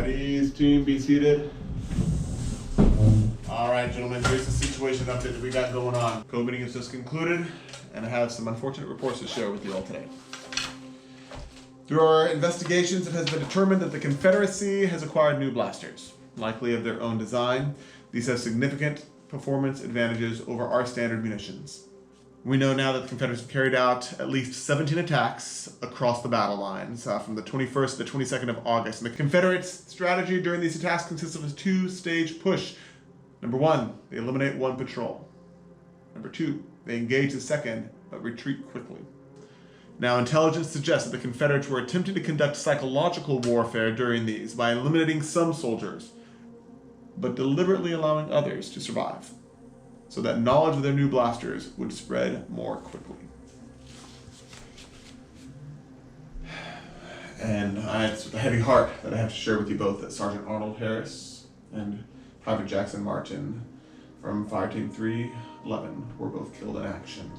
At ease, team, be seated. All right, gentlemen, here's the situation update that we got going on. Code meeting is just concluded, and I have some unfortunate reports to share with you all today. Through our investigations, it has been determined that the Confederacy has acquired new blasters, likely of their own design. These have significant performance advantages over our standard munitions. We know now that the Confederates have carried out at least 17 attacks across the battle lines from the 21st to the 22nd of August. And the Confederates' strategy during these attacks consists of a two-stage push. Number one, they eliminate one patrol. Number two, they engage the second, but retreat quickly. Now, intelligence suggests that the Confederates were attempting to conduct psychological warfare during these by eliminating some soldiers, but deliberately allowing others to survive, so that knowledge of their new blasters would spread more quickly. And it's with a heavy heart that I have to share with you both that Sergeant Arnold Harris and Private Jackson Martin from Fireteam 311 were both killed in action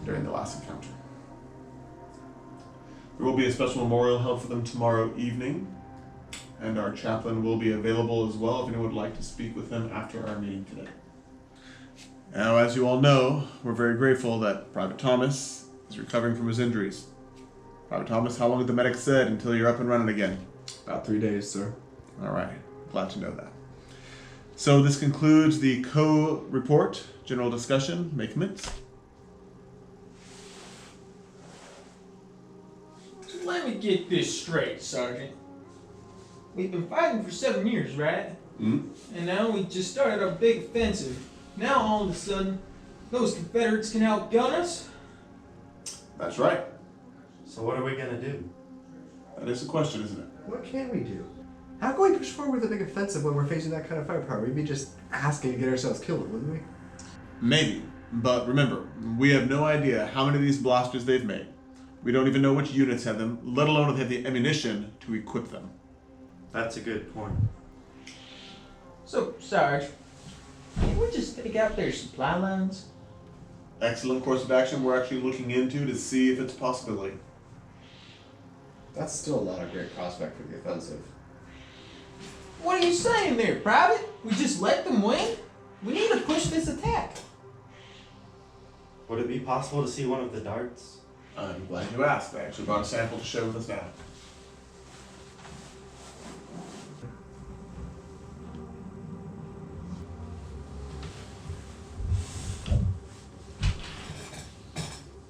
during the last encounter. There will be a special memorial held for them tomorrow evening, and our chaplain will be available as well if anyone would like to speak with them after our meeting today. Now, as you all know, we're very grateful that Private Thomas is recovering from his injuries. Private Thomas, how long have the medics said until you're up and running again? About 3 days, sir. All right, glad to know that. So this concludes the co-report, general discussion, may commence. Let me get this straight, Sergeant. We've been fighting for 7 years, right? Mm-hmm. And now we just started our big offensive. Now all of a sudden, those Confederates can outgun us? That's right. So what are we gonna do? That is the question, isn't it? What can we do? How can we push forward with a big offensive when we're facing that kind of firepower? We'd be just asking to get ourselves killed, wouldn't we? Maybe, but remember, we have no idea how many of these blasters they've made. We don't even know which units have them, let alone if they have the ammunition to equip them. That's a good point. So, Sarge, can't we just take out their supply lines? Excellent course of action we're actually looking into to see if it's a possibility. That's still not a great prospect for the offensive. What are you saying there, Private? We just let them win? We need to push this attack. Would it be possible to see one of the darts? I'm glad you asked. I actually brought a sample to share with us now.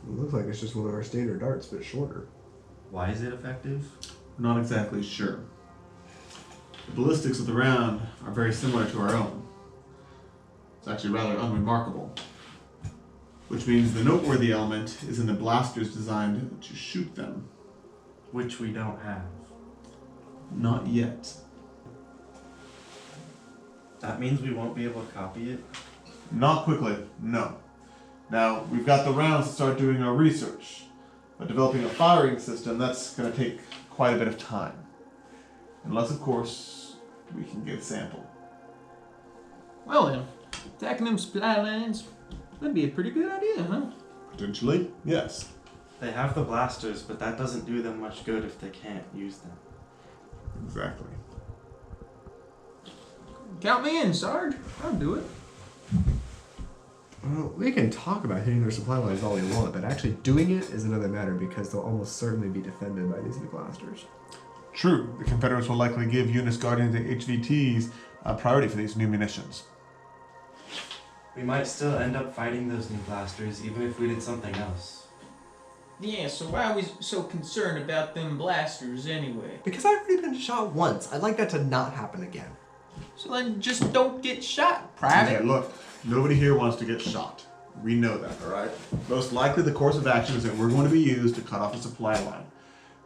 It looks like it's just one of our standard darts, but shorter. Why is it effective? Not exactly sure. The ballistics of the round are very similar to our own. It's actually rather unremarkable. Which means the noteworthy element is in the blasters designed to shoot them. Which we don't have. Not yet. That means we won't be able to copy it? Not quickly, no. Now, we've got the rounds to start doing our research, but developing a firing system, that's going to take quite a bit of time. Unless, of course, we can get a sample. Well then, attacking them supply lines, that'd be a pretty good idea, huh? Potentially, yes. They have the blasters, but that doesn't do them much good if they can't use them. Exactly. Count me in, Sarge. I'll do it. Well, we can talk about hitting their supply lines all we want, but actually doing it is another matter because they'll almost certainly be defended by these new blasters. True, the Confederates will likely give Units guarding the HVTs a priority for these new munitions. We might still end up fighting those new blasters, even if we did something else. Yeah, so why are we so concerned about them blasters anyway? Because I've already been shot once. I'd like that to not happen again. So then just don't get shot, Private. Okay, look, nobody here wants to get shot. We know that, alright? Most likely the course of action is that we're going to be used to cut off a supply line.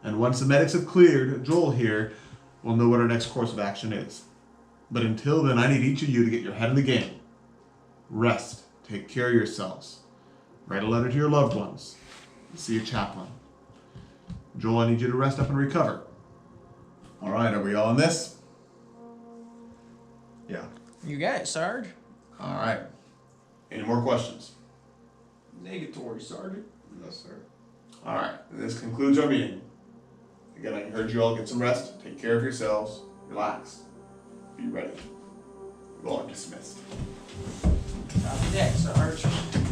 And once the medics have cleared, Joel here will know what our next course of action is. But until then, I need each of you to get your head in the game. Rest. Take care of yourselves. Write a letter to your loved ones. See a chaplain. Joel, I need you to rest up and recover. Alright, are we all in this? Yeah. You got it, Sarge. Alright. Any more questions? Negatory, Sergeant. Yes, sir. Alright, this concludes our meeting. Again, I heard you all get some rest, take care of yourselves, relax, be ready. You all are dismissed. Copy that, Sarge.